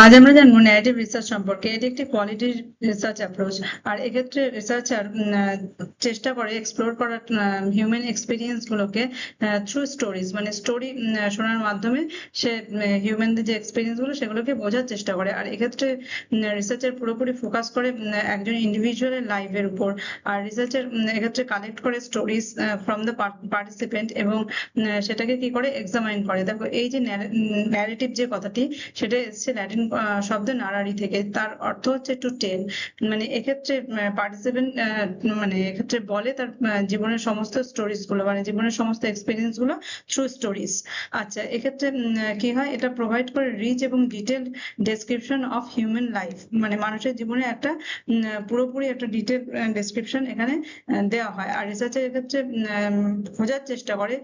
আজ আমরা জানবো ন্যারেটিভ রিসার্চ সম্পর্কে। এটি একটি কোয়ালিটি রিসার্চ অ্যাপ্রোচ। আর এক্ষেত্রে রিসার্চার চেষ্টা করে এক্সপ্লোর করার হিউম্যান এক্সপিরিয়েন্স গুলোকে থ্রু স্টোরিজ, মানে স্টোরি শোনার মাধ্যমে সে হিউম্যানদের যে এক্সপিরিয়েন্স গুলো সেগুলোকে বোঝার চেষ্টা করে। আর এক্ষেত্রে রিসার্চার পুরোপুরি ফোকাস করে একজন ইন্ডিভিজুয়ালের লাইফের উপর। আর রিসার্চার এক্ষেত্রে কালেক্ট করে স্টোরিজ ফ্রম দ্য পার্টিসিপেন্ট এবং সেটাকে কি করে এক্সামাইন করে। দেখো এই যে ন্যারেটিভ যে কথাটি, সেটা এসছে ল্যাটিন শব্দ নারারি থেকে। তার অর্থ হচ্ছে টু টেল। মানে এক্ষেত্রে পার্টিসিপেন্ট মানে এক্ষেত্রে বলে তার জীবনের সমস্ত স্টোরিজ গুলো, মানে জীবনের সমস্ত এক্সপিরিয়েন্স গুলো থ্রু স্টোরিজ। আচ্ছা, এক্ষেত্রে কি হয়, এটা প্রোভাইড করে রিচ এবং detail description of human life, মানে মানুষের জীবনে একটা পুরোপুরি একটা ডিটেল ডেসক্রিপশন এখানে দেওয়া হয়। আর রিসার্চের এক্ষেত্রে খোঁজার চেষ্টা করে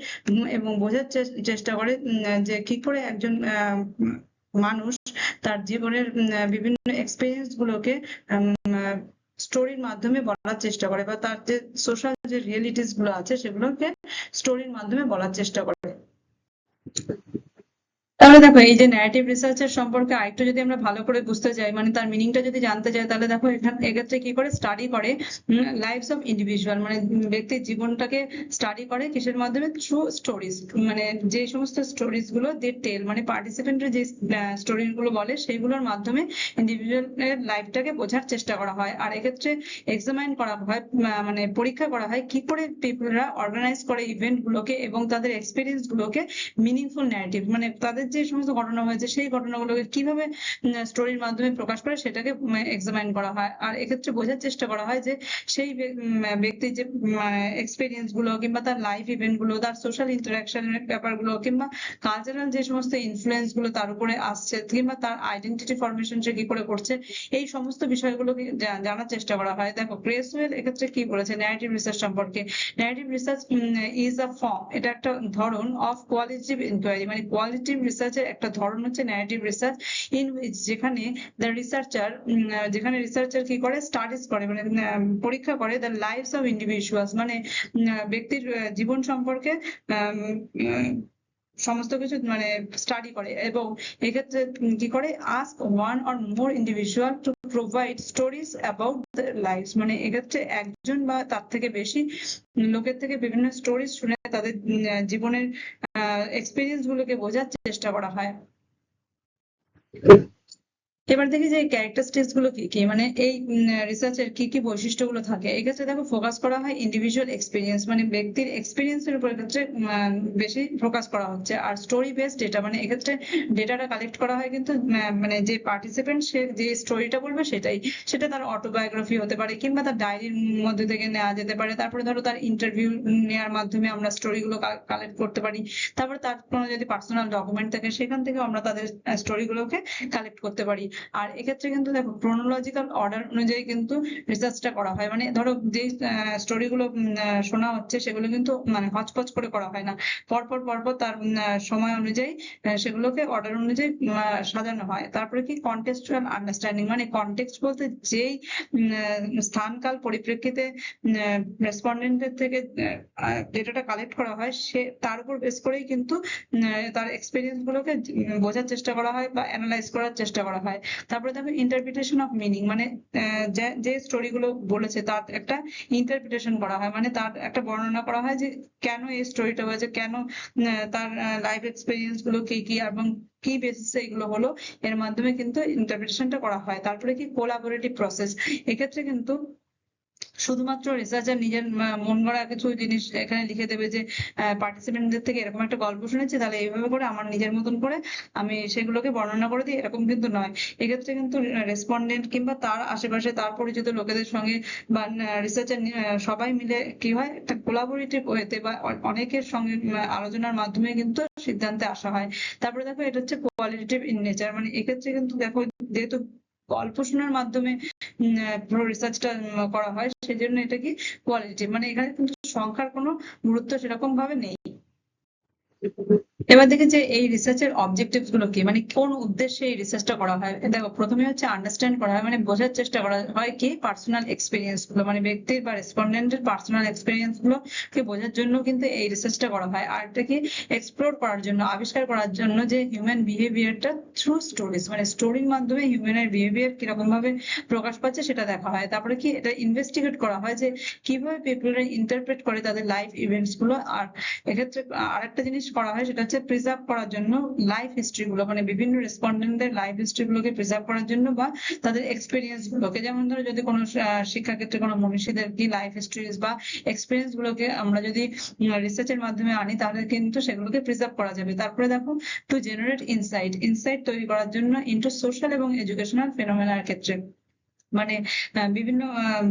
এবং বোঝার চেষ্টা করে যে কি করে একজন মানুষ তার জীবনের বিভিন্ন এক্সপিরিয়েন্স গুলোকে স্টোরির মাধ্যমে বলার চেষ্টা করে, বা তার যে সোশ্যাল যে রিয়েলিটিস গুলো আছে সেগুলোকে স্টোরির মাধ্যমে বলার চেষ্টা করে। তাহলে দেখো এই যে ন্যারেটিভ রিসার্চের সম্পর্কে আরেকটু যদি আমরা ভালো করে বুঝতে চাই, মানে তার মিনিংটা যদি জানতে চাই, তাহলে দেখো এক্ষেত্রে কি করে স্টাডি করে লাইফস অফ ইন্ডিভিজুয়াল, মানে ব্যক্তির জীবনটাকে স্টাডি করে কিসের মাধ্যমে, থ্রু স্টোরিজ। মানে যে সমস্ত স্টোরিজ গুলো দে টেল, মানে পার্টিসিপেন্টের যে স্টোরি গুলো বলে সেইগুলোর মাধ্যমে ইন্ডিভিজুয়ালের লাইফটাকে বোঝার চেষ্টা করা হয়। আর এক্ষেত্রে এক্সামাইন করা হয়, মানে পরীক্ষা করা হয় কি করে পিপলরা অর্গানাইজ করে ইভেন্ট গুলোকে এবং তাদের এক্সপিরিয়েন্স গুলোকে মিনিংফুল ন্যারেটিভ, মানে তাদের যে সমস্ত ঘটনা হয়েছে সেই ঘটনাগুলোকে কিভাবে স্টোরির মাধ্যমে প্রকাশ করে সেটাকে এক্সামাইন করা হয়। আর এক্ষেত্রে বোঝার চেষ্টা করা হয় যে সেই ব্যক্তির যে এক্সপিরিয়েন্স গুলো কিংবা তার লাইফ ইভেন্ট গুলো, তার সোশ্যাল ইন্টারাকশনের ব্যাপারগুলো কিংবা কালচারাল যে সমস্ত ইনফ্লুয়েন্স গুলো তার উপরে আসছে কিংবা তার আইডেন্টিটি ফরমেশন সে কি করে করছে, এই সমস্ত বিষয়গুলোকে জানার চেষ্টা করা হয়। দেখো ক্রেসওয়েল এক্ষেত্রে কি বলেছে ন্যারেটিভ রিসার্চ সম্পর্কে। Narrative research is a form, এটা একটা ধরন অফ কোয়ালিটেটিভ ইনকোয়ারি, মানে কোয়ালিটিভ রিসার্চের একটা ধরন হচ্ছে ন্যারেটিভ রিসার্চ, ইন হুইচ যেখানে দ্য রিসার্চার যেখানে রিসার্চার কি করে স্টাডিজ করে, মানে পরীক্ষা করে দ্য লাইফস অফ ইন্ডিভিজুয়ালস, মানে ব্যক্তির জীবন সম্পর্কে সমস্ত কিছু মানে স্টাডি করে। এবং এক্ষেত্রে কি করে ask one or more individual to provide stories about their lives, মানে এক্ষেত্রে একজন বা তার থেকে বেশি লোকের থেকে বিভিন্ন স্টোরিজ শুনে তাদের জীবনের এক্সপিরিয়েন্স গুলোকে বোঝার চেষ্টা করা হয়। এবার দেখি যে ক্যারেক্টারিস্টিক্স গুলো কি কি, মানে এই রিসার্চের কি কি বৈশিষ্ট্যগুলো থাকে। এক্ষেত্রে দেখো ফোকাস করা হয় ইন্ডিভিজুয়াল এক্সপিরিয়েন্স, মানে ব্যক্তির এক্সপিরিয়েন্সের উপর এক্ষেত্রে বেশি ফোকাস করা হচ্ছে। আর স্টোরি বেসড ডেটা, মানে এক্ষেত্রে ডেটাটা কালেক্ট করা হয় কিন্তু মানে যে পার্টিসিপেন্ট সে যে স্টোরিটা বলবে সেটা তার অটোবায়োগ্রাফি হতে পারে কিংবা তার ডায়েরির মধ্যে থেকে নেওয়া যেতে পারে। তারপরে ধরো তার ইন্টারভিউ নেওয়ার মাধ্যমে আমরা স্টোরি গুলো কালেক্ট করতে পারি। তারপরে তার কোনো যদি পার্সোনাল ডকুমেন্ট থাকে সেখান থেকে আমরা তাদের স্টোরি গুলোকে কালেক্ট করতে পারি। আর এক্ষেত্রে কিন্তু দেখো ক্রোনোলজিক্যাল অর্ডার অনুযায়ী কিন্তু রিসার্চটা করা হয়, মানে ধরো যে স্টোরি গুলো শোনা হচ্ছে সেগুলো কিন্তু মানে হচপচ করে করা হয় না, পরপর পরপর তার সময় অনুযায়ী সেগুলোকে অর্ডার অনুযায়ী সাজানো হয়। তারপরে কি কন্টেক্সচুয়াল আন্ডারস্ট্যান্ডিং, মানে কনটেক্সট বলতে যেই স্থানকাল পরিপ্রেক্ষিতে রেসপন্ডেন্টের থেকে ডেটাটা কালেক্ট করা হয় সে তার উপর বেস করেই কিন্তু তার এক্সপিরিয়েন্স গুলোকে বোঝার চেষ্টা করা হয় বা অ্যানালাইজ করার চেষ্টা করা হয়। তারপরে দেখো ইন্টারপ্রিটেশন অফ মিনিং, মানে যে স্টোরি গুলো বলেছে তার একটা ইন্টারপ্রিটেশন করা হয়, মানে তার একটা বর্ণনা করা হয় যে কেন এই স্টোরিটা হয়েছে, কেন তার লাইফ এক্সপিরিয়েন্স গুলো কি কি এবং কি বেসিসে এগুলো হলো, এর মাধ্যমে কিন্তু ইন্টারপ্রিটেশনটা করা হয়। তারপরে কি কোলাবোরেটিভ প্রসেস, এক্ষেত্রে কিন্তু শুধুমাত্র রিসার্চার নিজের মন গড়া কিছু জিনিস এখানে লিখে দেবে যে পার্টিসিপেন্টদের থেকে এরকম একটা গল্প শুনেছি তাহলে এইভাবে করে আমার নিজের মতন করে আমি সেগুলোকে বর্ণনা করে দিই, এরকম কিন্তু নয়। এক্ষেত্রে কিন্তু রেসপন্ডেন্ট কিংবা তার আশেপাশে তার পরিচিত লোকেদের সঙ্গে বা রিসার্চার সবাই মিলে কি হয় একটা কোলাবোরেটিভ ওয়েতে বা অনেকের সঙ্গে আলোচনার মাধ্যমে কিন্তু সিদ্ধান্তে আসা হয়। তারপরে দেখো এটা হচ্ছে কোয়ালিটেটিভ ইন নেচার, মানে এক্ষেত্রে কিন্তু দেখো যেহেতু গল্প শোনার মাধ্যমে পুরো রিসার্চটা করা হয় সেজন্য এটা কি কোয়ালিটি, মানে এখানে কিন্তু সংখ্যার কোনো গুরুত্ব সেরকম ভাবে নেই। এবার দেখি যে এই রিসার্চের অবজেক্টিভস গুলো কি, মানে কোন উদ্দেশ্যে এই রিসার্চটা করা হয়। দেখো প্রথমে হচ্ছে আন্ডারস্ট্যান্ড করা হয়, মানে বোঝার চেষ্টা করা হয় কি পার্সোনাল এক্সপিরিয়েন্স গুলো, মানে ব্যক্তির বা রেসপন্ডেন্টের পার্সোনাল এক্সপিরিয়েন্স গুলো কে বোঝার জন্য কিন্তু এই রিসার্চটা করা হয়। আর এটা কি এক্সপ্লোর করার জন্য, আবিষ্কার করার জন্য যে হিউম্যান বিহেভিয়ারটা থ্রু স্টোরিজ, মানে স্টোরির মাধ্যমে হিউম্যানের বিহেভিয়ার কিরকম ভাবে প্রকাশ পাচ্ছে সেটা দেখা হয়। তারপরে কি এটা ইনভেস্টিগেট করা হয় যে কিভাবে পিপলরা ইন্টারপ্রেট করে তাদের লাইফ ইভেন্টস গুলো। আর এক্ষেত্রে আরেকটা জিনিস করা হয় সেটা হচ্ছে প্রিজার্ভ করার জন্য লাইফ হিস্ট্রি গুলো, মানে বিভিন্ন রেসপন্ডেন্টদের লাইফ হিস্ট্রি গুলোকে প্রিজার্ভ করার জন্য বা তাদের এক্সপিরিয়েন্স গুলোকে, যেমন ধরো যদি কোনো শিক্ষাক্ষেত্রে কোনো মনীষীদের কি লাইফ হিস্ট্রিজ বা এক্সপিরিয়েন্স গুলোকে আমরা যদি রিসার্চের মাধ্যমে আনি তাহলে কিন্তু সেগুলোকে প্রিজার্ভ করা যাবে। তারপরে দেখো টু জেনারেট ইনসাইট, ইনসাইট তৈরি করার জন্য ইন্টু সোশ্যাল এবং এডুকেশনাল ফেনোমেনার ক্ষেত্রে, মানে বিভিন্ন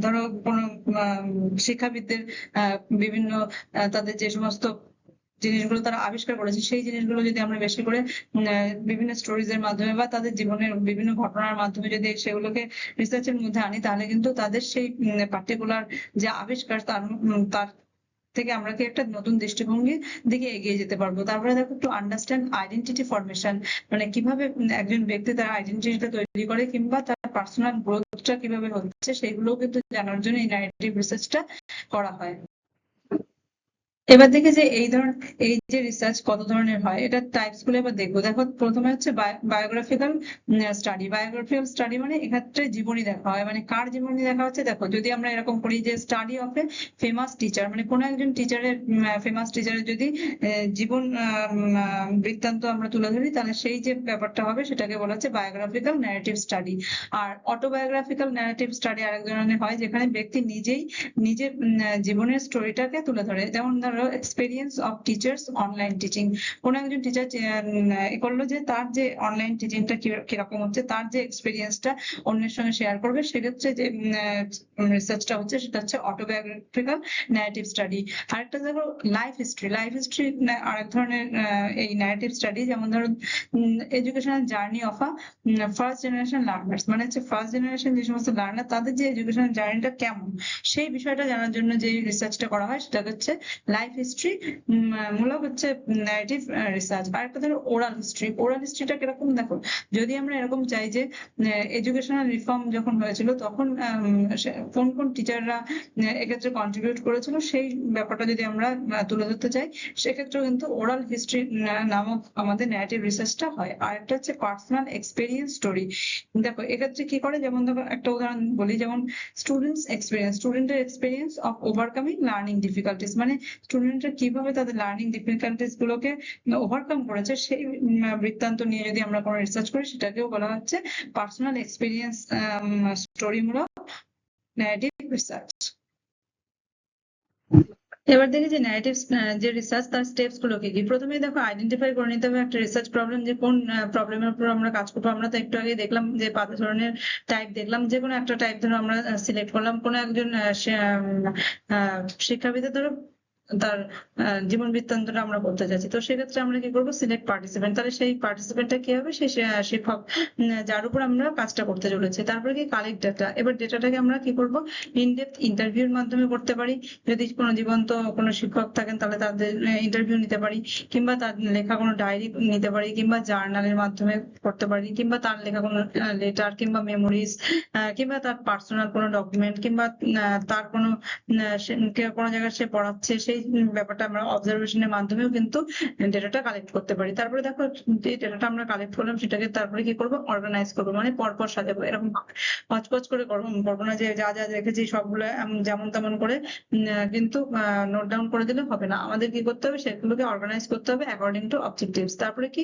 ধরো কোনো শিক্ষাবিদদের বিভিন্ন তাদের যে সমস্ত জিনিসগুলো তারা আবিষ্কার করেছে সেই জিনিসগুলো যদি আমরা বেশি করে বিভিন্ন স্টোরিজ এর মাধ্যমে বা তাদের জীবনের বিভিন্ন ঘটনার মাধ্যমে যদি সেগুলোকে রিসার্চের মধ্যে আনি তাহলে কিন্তু তাদের সেই পার্টিকুলার যে আবিষ্কার তার থেকে আমরা কি একটা নতুন দৃষ্টিভঙ্গি দিকে এগিয়ে যেতে পারবো। তারপরে দেখো টু আন্ডারস্ট্যান্ড আইডেন্টিটি ফরমেশন, মানে কিভাবে একজন ব্যক্তি তার আইডেন্টিটিটা তৈরি করে কিংবা তার পার্সোনাল গ্রোথটা কিভাবে হচ্ছে সেগুলো কিন্তু জানার জন্য এই ন্যারেটিভ রিসার্চটা করা হয়। এবার দেখে যে এই যে রিসার্চ কত ধরনের হয়, এটা টাইপস গুলো এবার দেখবো। দেখো প্রথমে হচ্ছে বায়োগ্রাফিক্যাল স্টাডি। বায়োগ্রাফিক্যাল স্টাডি মানে এক্ষেত্রে জীবনী দেখা হয়, মানে কার জীবনী দেখা হচ্ছে। দেখো যদি আমরা এরকম করি যে study of a famous teacher, মানে কোনো একজন টিচারের ফেমাস টিচারের যদি জীবন বৃত্তান্ত আমরা তুলে ধরি তাহলে সেই যে ব্যাপারটা হবে সেটাকে বলা হচ্ছে বায়োগ্রাফিক্যাল ন্যারেটিভ স্টাডি। আর অটোবায়োগ্রাফিক্যাল ন্যারেটিভ স্টাডি আরেক ধরনের হয় যেখানে ব্যক্তি নিজেই নিজের জীবনের স্টোরিটাকে তুলে ধরে। যেমন ধরো experience of teachers online teaching, কোনো একজন টিচার করলো যে তার যে অনলাইন টিচিংটা কিরকম হচ্ছে, তার যে এক্সপেরিয়েন্সটা অন্যের সঙ্গে শেয়ার করবে, সেক্ষেত্রে যে রিসার্চটা হচ্ছে সেটা হচ্ছে অটোবায়োগ্রাফিক্যাল ন্যারেটিভ স্টাডি। আরেকটা দেখো লাইফ হিস্ট্রি। লাইফ হিস্ট্রি আরেক ধরনের এই ন্যারেটিভ স্টাডি। যেমন ধরো educational journey of a first generation learners, মানে হচ্ছে ফার্স্ট জেনারেশন যে সমস্ত লার্নার তাদের যে এডুকেশনাল জার্নিটা কেমন সেই বিষয়টা জানার জন্য যে রিসার্চটা করা হয় সেটা হচ্ছে লাইফ হিস্ট্রি মূলক হচ্ছে ন্যারেটিভ রিসার্চ। আর একটা ধরো ওরাল হিস্ট্রি। ওরাল হিস্ট্রিটা কিরকম, দেখো যদি আমরা এরকম চাই যে এডুকেশনাল রিফর্ম যখন হয়েছিল তখন কোন কোন টিচাররা এক্ষেত্রে কন্ট্রিবিউট করেছিল সেই ব্যাপারটা যদি আমরা তুলে ধরতে চাই সেক্ষেত্রে কিন্তু ওরাল হিস্ট্রি নামক আমাদের ন্যারেটিভ রিসার্চটা হয়। আর একটা হচ্ছে পার্সোনাল এক্সপেরিয়েন্স স্টোরি। দেখো এক্ষেত্রে কি করে, যেমন দেখো একটা উদাহরণ বলি, যেমন স্টুডেন্টের experience of overcoming learning difficulties, মানে স্টুডেন্টরা কিভাবে তাদের লার্নিং ডিফিকাল্টিস গুলোকে ওভারকাম করেছে সেই বৃত্তান্ত নিয়ে যদি আমরা কোনো রিসার্চ করি সেটাকেও বলা হচ্ছে পার্সোনাল এক্সপিরিয়েন্স স্টোরি মূলক ন্যারেটিভ রিসার্চ। এবার দেখি যে ন্যারেটিভ যে রিসার্চ তার স্টেপস গুলো কি কি। প্রথমেই দেখো আইডেন্টিফাই করে নিতে হবে একটা রিসার্চ প্রবলেম, যে কোন প্রবলেমের উপর আমরা কাজ করবো। আমরা তো একটু আগে দেখলাম যে 5 ধরনের টাইপ দেখলাম, যে কোনো একটা টাইপ ধরো আমরা সিলেক্ট করলাম। কোনো একজন শিক্ষাবিদের ধরো তার জীবন বৃত্তান্তটা আমরা করতে চাচ্ছি, তো সেক্ষেত্রে আমরা কি করবো, সিলেক্ট পার্টিসিপেন্ট। তাহলে সেই পার্টিসিপেন্টটা কি হবে, সেই শিক্ষক যার উপর আমরা কাজটা করতে চলেছি। তারপরে কি কালেক্ট ডাটা। এবার ডেটাটাকে আমরা কি করবো, ইনডেপথ ইন্টারভিউর মাধ্যমে করতে পারি। যদি কোনো জীবন্ত কোনো শিক্ষক থাকেন তাহলে তাদের ইন্টারভিউ নিতে পারি, কিংবা তার লেখা কোনো ডায়েরি নিতে পারি, কিংবা জার্নালের মাধ্যমে করতে পারি, কিংবা তার লেখা কোনো লেটার কিংবা মেমোরিজ, কিংবা তার পার্সোনাল কোনো ডকুমেন্ট, কিংবা তার কোনো কোনো জায়গায় সে পড়াচ্ছে সেই ব্যাপারটা আমরা অবজারভেশনের মাধ্যমেও কিন্তু ডেটাটা কালেক্ট করতে পারি। তারপরে দেখো যে ডেটাটা আমরা কালেক্ট করলাম সেটাকে তারপরে কি করবো, অর্গানাইজ করবো, মানে পরপর সাজাবো। এরকম হচপচ করে করবো না যে যা যা দেখেছি সবগুলো যেমন তেমন করে কিন্তু নোট ডাউন করে দিলে হবে না। আমাদের কি করতে হবে, সেগুলোকে অর্গানাইজ করতে হবে অ্যাকর্ডিং টু অবজেক্টিভস। তারপরে কি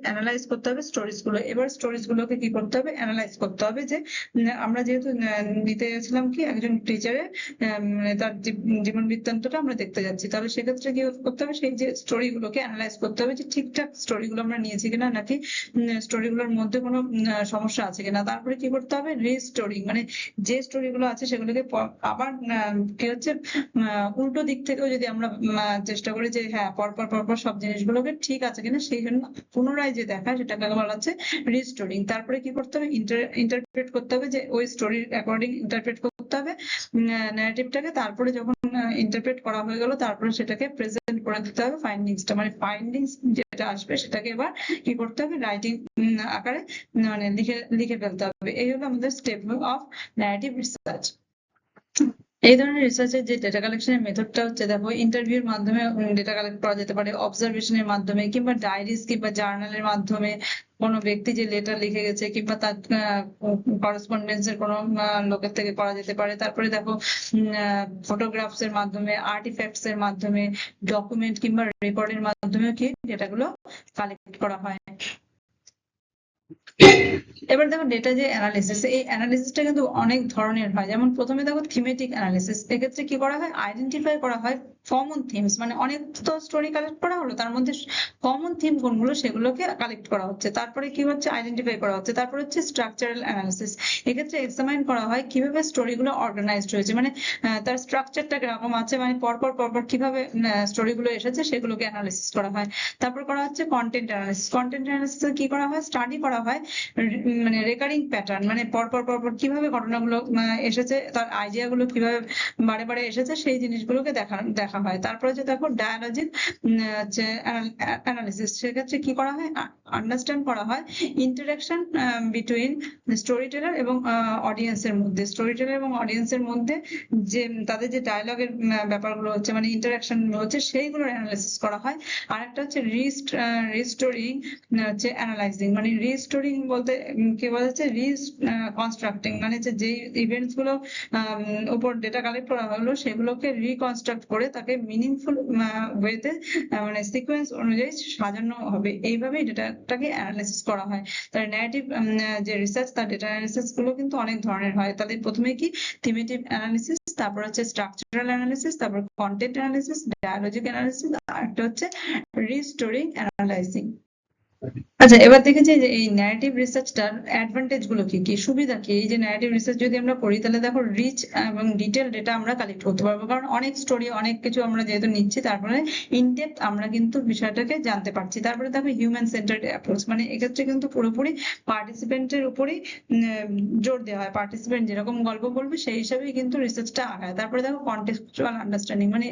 অ্যানালাইজ করতে হবে স্টোরিজ গুলো। এবার স্টোরিজ গুলোকে কি করতে হবে, অ্যানালাইজ করতে হবে যে আমরা যেহেতু নিতে গেছিলাম কি একজন টিচারের তার জীবন বৃত্তান্তটা আমরা দেখতে যাচ্ছি, তাহলে সেক্ষেত্রে কি করতে হবে, সেই যে স্টোরি গুলোকে অ্যানালাইজ করতে হবে যে ঠিকঠাক স্টোরি গুলো আমরা নিয়েছি কিনা, নাকি স্টোরি গুলোর মধ্যে কোনো সমস্যা আছে কিনা। তারপরে কি করতে হবে, রিস্টোরিং, মানে যে স্টোরি গুলো আছে সেগুলোকে আবার কি হচ্ছে উল্টো দিক থেকেও যদি আমরা চেষ্টা করি যে হ্যাঁ পরপর পরপর সব জিনিসগুলোকে ঠিক আছে কিনা, সেই জন্য পুনরায় যে দেখা সেটাকে বলা হচ্ছে রিস্টোরিং। তারপরে কি করতে হবে, ইন্টারপ্রেট করতে হবে, যে ওই স্টোরির অ্যাকর্ডিং ইন্টারপ্রেট করতে করতে হবে ন্যারেটিভটাকে, তারপরে যখন ইন্টারপ্রেট করা হয়ে গেল তারপরে সেটাকে প্রেজেন্ট করে দিতে হবে ফাইন্ডিংসটা, মানে ফাইন্ডিংস যেটা আসবে সেটাকে এবার কি করতে হবে রাইটিং আকারে মানে লিখে ফেলতে হবে। এই হলো আমাদের স্টেপ অফ ন্যারেটিভ রিসার্চ। এই ধরনের রিসার্চের যে ডেটা কালেকশনের মেথডটা হচ্ছে, দেখো ইন্টারভিউর মাধ্যমে ডেটা কালেক্ট করা যেতে পারে, অবজারভেশনের মাধ্যমে, কিংবা ডায়েরিজ কিংবা জার্নালের মাধ্যমে, কোনো ব্যক্তি যে লেটার লিখে গেছে কিংবা তার করেসপন্ডেন্স এর কোনো লোকের থেকে করা যেতে পারে। তারপরে দেখো ফটোগ্রাফস এর মাধ্যমে, আর্টিফ্যাক্টস এর মাধ্যমে, ডকুমেন্ট কিংবা রেকর্ডের মাধ্যমে কি ডেটাগুলো কালেক্ট করা হয়। এবার দেখো ডেটা যে অ্যানালিসিস, এই অ্যানালিসিসটা কিন্তু অনেক ধরনের হয়। যেমন প্রথমে দেখো থিমেটিক অ্যানালিসিস, এক্ষেত্রে কি করা হয় আইডেন্টিফাই করা হয় কমন থিমস, মানে অনেক তো স্টোরি কালেক্ট করা হলো, তার মধ্যে কমন থিম কোনগুলো সেগুলোকে কালেক্ট করা হচ্ছে। তারপরে কি হচ্ছে আইডেন্টিফাই করা হচ্ছে। তারপরে হচ্ছে স্ট্রাকচারাল অ্যানালিসিস, এক্ষেত্রে এক্সামাইন করা হয় কিভাবে স্টোরিগুলো অর্গানাইজড হয়েছে, মানে তার স্ট্রাকচারটা কিরকম আছে, মানে পরপর কিভাবে স্টোরিগুলো এসেছে সেগুলোকে অ্যানালিসিস করা হয়। তারপর করা হচ্ছে কন্টেন্ট অ্যানালিসিস, কন্টেন্ট অ্যানালিসিসে কি করা হয় স্টাডি করা হয় মানে রেকারিং প্যাটার্ন, মানে পরপর কিভাবে ঘটনাগুলো এসেছে, তার আইডিয়া গুলো কিভাবে বারে বারে এসেছে সেই জিনিসগুলোকে দেখা হয়। তারপরে যে দেখো ডায়ালজিক যে অ্যানালিসিস, সেক্ষেত্রে কি করা হয় আন্ডারস্ট্যান্ড করা হয় ইন্টারাকশন বিটুইন স্টোরি টেলার এবং অডিয়েন্সের মধ্যে, স্টোরি টেলার এবং অডিয়েন্সের মধ্যে যে তাদের যে ডায়ালগের ব্যাপারগুলো হচ্ছে, মানে ইন্টারাকশন হচ্ছে, সেইগুলোর অ্যানালিসিস করা হয়। আর একটা হচ্ছে রিস্টোরিং হচ্ছে অ্যানালাইজিং, মানে রিস্টোরিং বলতে কি বলা যাচ্ছে রিকনস্ট্রাক্টিং, মানে যে ইভেন্টস গুলো উপর ডেটা কালেক্ট করা হলো সেগুলোকে রিকনস্ট্রাক্ট করে তাকে মিনিংফুল ওয়েতে মানে সিকোয়েন্স অনুযায়ী সাজানো হবে, এইভাবেই ডেটাটাকে অ্যানালাইসিস করা হয়। তার ন্যারেটিভ যে রিসার্চ, তার ডেটা অ্যানালিসিস গুলো কিন্তু অনেক ধরনের হয়। তাহলে প্রথমে কি থিমেটিক অ্যানালিসিস, তারপর হচ্ছে স্ট্রাকচারাল অ্যানালিসিস, তারপর কন্টেন্ট অ্যানালিসিস, ডায়ালজিক অ্যানালিসিস, আর একটা হচ্ছে রিস্টোরিং অ্যানালাইজিং। আচ্ছা, এবার দেখেছি যে এই ন্যারেটিভ রিসার্চটার অ্যাডভান্টেজ গুলো কি কি, সুবিধা কি। এই যে ন্যারেটিভ রিসার্চ যদি আমরা করি তাহলে দেখো রিচ এবং ডিটেল ডেটা আমরা কালেক্ট করতে পারবো, কারণ অনেক স্টোরি অনেক কিছু আমরা যেহেতু নিচ্ছি, তারপরে ইনডেপথ আমরা কিন্তু বিষয়টাকে জানতে পারছি। তারপরে দেখো হিউম্যান সেন্টার্ড অ্যাপ্রোচ, মানে এক্ষেত্রে কিন্তু পুরোপুরি পার্টিসিপেন্টের উপরেই জোর দেওয়া হয়, পার্টিসিপেন্ট যেরকম গল্প বলবে সেই হিসাবেই কিন্তু রিসার্চটা আগায়। তারপরে দেখো কন্টেক্সচুয়াল আন্ডারস্ট্যান্ডিং, মানে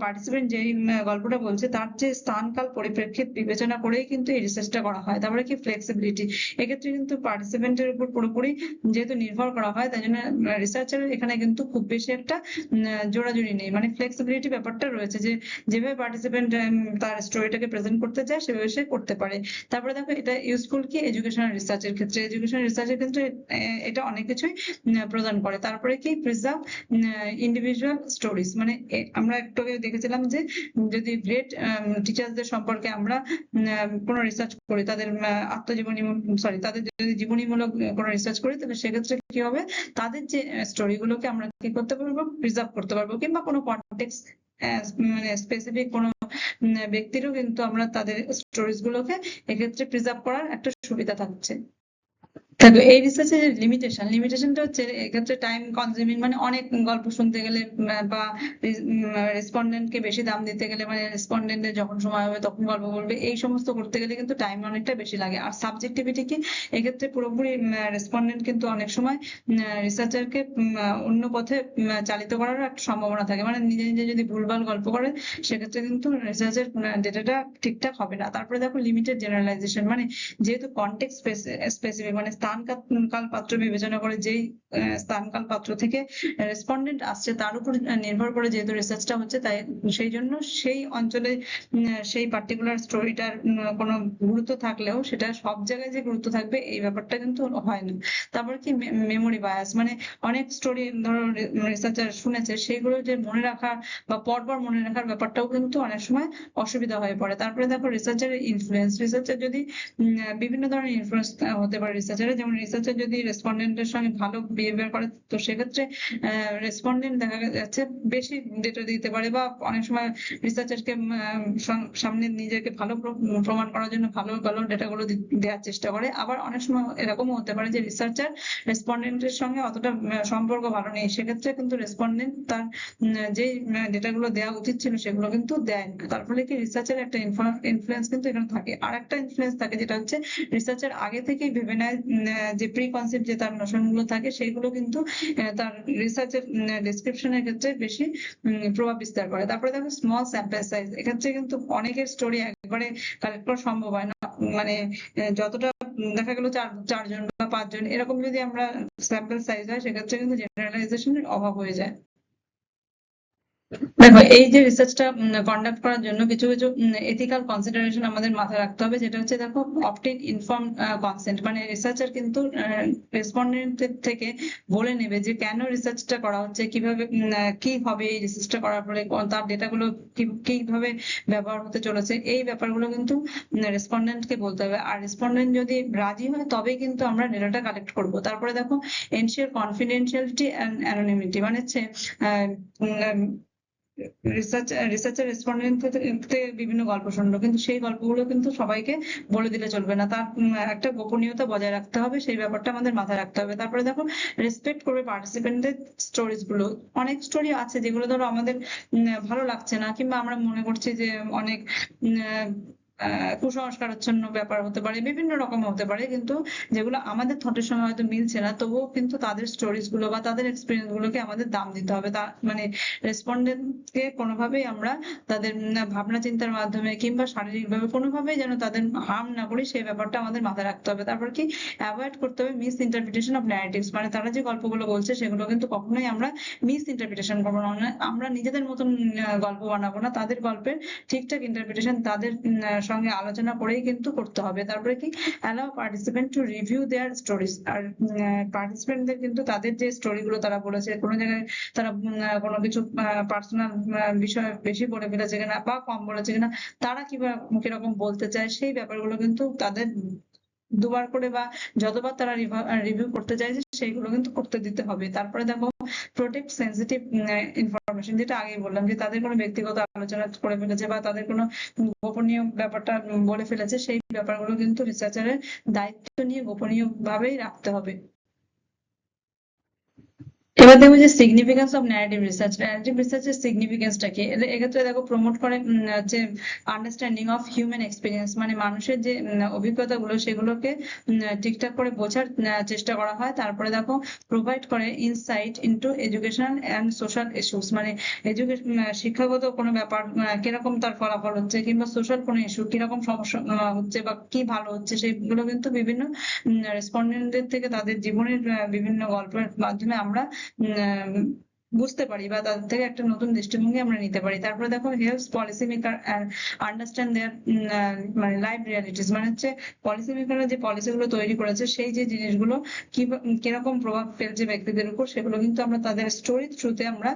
পার্টিসিপেন্ট যেই গল্পটা বলছে তার যে স্থানকাল পরিপ্রেক্ষিত বিবেচনা করেই কিন্তু এই রিসার্চটা করা হয়। তারপরে কি ফ্লেক্সিবিলিটি, এক্ষেত্রে কিন্তু পার্টিসিপেন্টের উপর পুরোপুরি যেহেতু নির্ভর করা হয়, তাই জন্য রিসার্চের এখানে কিন্তু খুব বেশি একটা জোড়াজুড়ি নেই, মানে ফ্লেক্সিবিলিটি ব্যাপারটা রয়েছে, যে যেভাবে পার্টিসিপেন্ট তার স্টোরিটাকে প্রেজেন্ট করতে চায় সেভাবে সে করতে পারে। তারপরে দেখো এটা ইউজফুল কি এডুকেশনাল রিসার্চের ক্ষেত্রে, এডুকেশনাল রিসার্চের ক্ষেত্রে এটা অনেক কিছুই প্রদান করে। তারপরে কি প্রিজার্ভ ইন্ডিভিজুয়াল স্টোরিজ, মানে আমরা একটু আগে দেখেছিলাম যে যদি গ্রেট টিচারদের সম্পর্কে আমরা কোনো রিসার্চ করি, তাদের আত্মজীবনী তাদের যদি জীবনীমূলক কোনো রিসার্চ করি, তাহলে সেক্ষেত্রে কি হবে তাদের যে স্টোরি গুলোকে আমরা কি করতে পারবো প্রিজার্ভ করতে পারবো, কিংবা কোনো কনটেক্সট মানে স্পেসিফিক কোনো ব্যক্তিরও কিন্তু আমরা তাদের স্টোরিজ গুলোকে এক্ষেত্রে প্রিজার্ভ করার একটা সুবিধা থাকছে। এই রিসার্চের লিমিটেশনটা হচ্ছে এক্ষেত্রে টাইম কনজিউমিং, মানে অনেক গল্প শুনতে গেলে বা রেসপন্ডেন্টকে বেশি দাম দিতে গেলে, মানে রেসপন্ডেন্টের যখন সময় হবে তখন গল্প বলবে, এই সমস্ত করতে গেলে কিন্তু টাইম অনেকটা বেশি লাগে। আর সাবজেক্টিভিটি কি এক্ষেত্রে পুরোপুরি রেসপন্ডেন্ট কিন্তু অনেক সময় রিসার্চারকে অন্য পথে চালিত করার একটা সম্ভাবনা থাকে, মানে নিজে নিজে যদি ভুলভাল গল্প করে সেক্ষেত্রে কিন্তু রিসার্চের ডেটাটা ঠিকঠাক হবে না। তারপরে দেখো লিমিটেড জেনারেলাইজেশন, মানে যেহেতু কনটেক্সট স্পেসিফিক, মানে স্থান কাল পাত্র বিবেচনা করে যেই স্থান কাল পাত্র থেকে রেসপন্ডেন্ট আসছে তার উপর নির্ভর করে যেহেতু রিসার্চটা হচ্ছে, তাই সেই জন্য সেই অঞ্চলে সেই পার্টিকুলার স্টোরিটার কোনো গুরুত্ব থাকলেও সেটা সব জায়গায় যে গুরুত্ব থাকবে এই ব্যাপারটা কিন্তু হয় না। তারপর কি মেমোরি বায়াস, মানে অনেক স্টোরি ধরো রিসার্চার শুনেছে সেগুলো যে মনে রাখা বা পরপর মনে রাখার ব্যাপারটাও কিন্তু অনেক সময় অসুবিধা হয়ে পড়ে। তারপরে দেখো রিসার্চারের ইনফ্লুয়েন্স, রিসার্চার যদি বিভিন্ন ধরনের ইনফ্লুয়েন্স হতে পারে রিসার্চারের, যেমন রিসার্চার যদি রেসপন্ডেন্টের সঙ্গে ভালো বিহেভিয়ার করে তো সেক্ষেত্রে রেসপন্ডেন্ট দেখা যাচ্ছে বেশি ডেটা দিতে পারে, বা অনেক সময় রিসার্চারকে সামনে নিজেকে ভালো প্রমাণ করার জন্য ভালো ভালো ডেটাগুলো দেওয়ার চেষ্টা করে। আবার অনেক সময় এরকমও হতে পারে যে রিসার্চার রেসপন্ডেন্টের সঙ্গে অতটা সম্পর্ক ভালো নেই, সেক্ষেত্রে কিন্তু রেসপন্ডেন্ট তার যে ডেটাগুলো দেওয়া উচিত ছিল সেগুলো কিন্তু দেয় না। তার ফলে কি রিসার্চের একটা ইনফ্লুয়েন্স কিন্তু এখানে থাকে। আর একটা ইনফ্লুয়েন্স থাকে যেটা হচ্ছে রিসার্চার আগে থেকেই ভেবে নেয় যে প্রি কনসেপ্ট যে তার নোশন গুলো থাকে সেগুলো কিন্তু তার রিসার্চের ডেসক্রিপশনের ক্ষেত্রে বেশি প্রভাব বিস্তার করে। তারপরে দেখো স্মল স্যাম্পল সাইজ, এক্ষেত্রে কিন্তু অনেকের স্টোরি একবারে কালেক্ট করা সম্ভব হয় না, মানে যতটা দেখা গেল চারজন বা পাঁচজন এরকম যদি আমরা স্যাম্পল সাইজ হয় সেক্ষেত্রে কিন্তু জেনারেলাইজেশনের অভাব হয়ে যায়। দেখো এই যে রিসার্চটা কন্ডাক্ট করার জন্য কিছু কিছু এথিক্যাল কনসিডারেশন আমাদের মাথায় রাখতে হবে, যেটা হচ্ছে দেখো অপটেক ইনফর্ম কনসেন্ট, মানে রিসার্চার কিন্তু রেসপন্ডেন্টের থেকে বলে নেবে যে কেন রিসার্চটা করা হচ্ছে, কিভাবে কি হবে এই রিসার্চটা করার পরে, তার ডেটাগুলো কিভাবে ব্যবহার হতে চলেছে, এই ব্যাপারগুলো কিন্তু রেসপন্ডেন্টকে বলতে হবে। আর রেসপন্ডেন্ট যদি রাজি হয় তবেই কিন্তু আমরা ডেটাটা কালেক্ট করব। তারপরে দেখো এনশিওর কনফিডেন্সিয়ালিটি এন্ড অ্যানোনিমিটি, মানে হচ্ছে রিসার্চের রেসপন্ডেন্ট থেকে বিভিন্ন গল্প শুনলো, কিন্তু সেই গল্পগুলো কিন্তু সবাইকে বলে দিলে চলবে না, তার একটা গোপনীয়তা বজায় রাখতে হবে, সেই ব্যাপারটা আমাদের মাথায় রাখতে হবে। তারপরে দেখো রেসপেক্ট করবে পার্টিসিপেন্টদের স্টোরিজ গুলো। অনেক স্টোরি আছে যেগুলো ধরো আমাদের ভালো লাগছে না, কিংবা আমরা মনে করছি যে অনেক কুসংস্কারাচ্ছন্ন ব্যাপার হতে পারে, বিভিন্ন রকম হতে পারে, কিন্তু যেগুলো আমাদের থটের সঙ্গে হয়তো মিলছে না, তবুও কিন্তু তাদের স্টোরিজ গুলো বা তাদের এক্সপিরিয়েন্স গুলোকে আমাদের দাম দিতে হবে। তা মানে রেসপন্ডেন্ট কে কোনোভাবেই আমরা তাদের ভাবনা চিন্তার মাধ্যমে কিংবা শারীরিক ভাবে কোনোভাবেই যেন তাদের হার্ম না করি, সেই ব্যাপারটা আমাদের মাথায় রাখতে হবে। তারপর কি অ্যাভয়েড করতে হবে মিস ইন্টারপ্রিটেশন অফ ন্যারেটিভস, মানে তারা যে গল্পগুলো বলছে সেগুলো কিন্তু কখনোই আমরা মিস ইন্টারপ্রিটেশন করবো না, আমরা নিজেদের মতন গল্প বানাবো না, তাদের গল্পের ঠিকঠাক ইন্টারপ্রিটেশন তাদের সঙ্গে আলোচনা করেই কিন্তু করতে হবে। তারপরে কি allow participant to review their stories, আর পার্টিসিপেন্টদের কিন্তু তাদের যে স্টোরি গুলো তারা বলেছে, কোনো জায়গায় তারা কোনো কিছু পার্সোনাল বিষয় বেশি বলে ফেলেছে কিনা বা কম বলেছে কিনা, তারা কিরকম বলতে চায়, সেই ব্যাপারগুলো কিন্তু তাদের দুবার করে বা যতবার তারা রিভিউ করতে চাইছে সেইগুলো কিন্তু করতে দিতে হবে। তারপরে দেখো প্রোটেক্ট সেনসিটিভ ইনফরমেশন, যেটা আগেই বললাম যে তাদের কোনো ব্যক্তিগত আলোচনা করে ফেলেছে বা তাদের কোনো গোপনীয় ব্যাপারটা বলে ফেলেছে, সেই ব্যাপারগুলো কিন্তু রিসার্চারের দায়িত্ব নিয়ে গোপনীয় ভাবেই রাখতে হবে। এবার দেখবো যে significance of narrative research. Narrative রিসার্চের সিগনিফিকেন্সটা কি, এক্ষেত্রে দেখো প্রমোট করে হচ্ছে আন্ডারস্ট্যান্ডিং অফ হিউম্যান এক্সপিরিয়েন্স, মানে মানুষের যে অভিজ্ঞতাগুলো সেগুলোকে ঠিকঠাক করে বোঝার চেষ্টা করা হয়। তারপরে দেখো প্রোভাইড করে insight into educational and social issues, মানে এডুকেশন শিক্ষাগত কোনো ব্যাপার কিরকম তার ফলাফল হচ্ছে, কিংবা সোশ্যাল কোনো ইস্যু কিরকম সমস্যা হচ্ছে বা কি ভালো হচ্ছে, সেগুলো কিন্তু বিভিন্ন রেসপন্ডেন্টদের থেকে তাদের জীবনের বিভিন্ন গল্পের মাধ্যমে আমরা বুঝতে পারি বা তাদের থেকে একটা নতুন দৃষ্টিভঙ্গি আমরা নিতে পারি। তারপরে দেখো হেল্পস পলিসি মেকার আন্ডারস্ট্যান্ড দেয়ার মানে লাইভ রিয়ালিটিস, মানে হচ্ছে পলিসি মেকাররা যে পলিসি গুলো তৈরি করেছে সেই যে জিনিসগুলো কিরকম প্রভাব ফেলছে ব্যক্তিদের উপর, সেগুলো কিন্তু আমরা তাদের স্টোরি থ্রুতে আমরা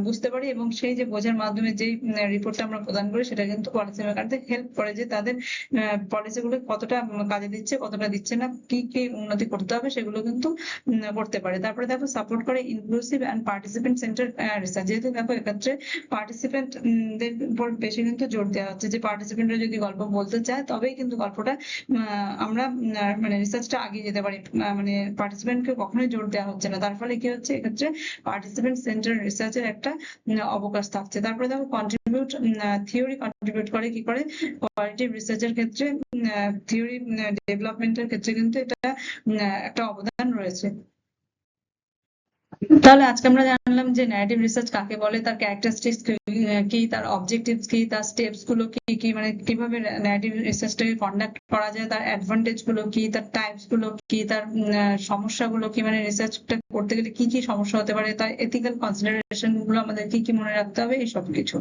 বুঝতে পারি, এবং সেই যে বোঝার মাধ্যমে যেই রিপোর্টটা আমরা প্রদান করি সেটা কিন্তু পলিসি মেকারদের হেল্প করে যে তাদের পলিসি গুলো কতটা কাজে দিচ্ছে কতটা দিচ্ছে না, কি কি উন্নতি করতে হবে সেগুলো কিন্তু করতে পারে। তারপরে দেখো সাপোর্ট করে inclusive and participant centre research, যেহেতু দেখো এক্ষেত্রে পার্টিসিপেন্টদের উপর বেশি কিন্তু জোর দেওয়া হচ্ছে, যে পার্টিসিপেন্টরা যদি গল্প বলতে চায় তবেই কিন্তু গল্পটা আমরা মানে রিসার্চটা এগিয়ে যেতে পারি, মানে পার্টিসিপেন্টকে কখনোই জোর দেওয়া হচ্ছে না। তার ফলে কি হচ্ছে, এক্ষেত্রে পার্টিসিপেন্ট সেন্টার রিসার্চের একটা অবকাশ থাকছে। তারপরে দেখো কন্ট্রিবিউট থিওরি কন্ট্রিবিউট করে কি করে কোয়ালিটিভ রিসার্চের ক্ষেত্রে, থিওরি ডেভেলপমেন্টের ক্ষেত্রে কিন্তু এটা একটা অবদান রয়েছে। তাহলে আজকে আমরা জানলাম যে ন্যারেটিভ রিসার্চ কাকে বলে, তার ক্যারেক্টারিস্টিক্স কি, তার অবজেক্টিভস কি, তার স্টেপস গুলো কি কি, মানে কিভাবে ন্যারেটিভ রিসার্চটাকে কন্ডাক্ট করা যায়, তার অ্যাডভান্টেজ গুলো কি, তার টাইপস গুলো কি, তার সমস্যাগুলো কি, মানে রিসার্চটা করতে গেলে কি কি সমস্যা হতে পারে, তার এথিক্যাল কনসিডারেশন গুলো আমাদের কি কি মনে রাখতে হবে, এই সব কিছু।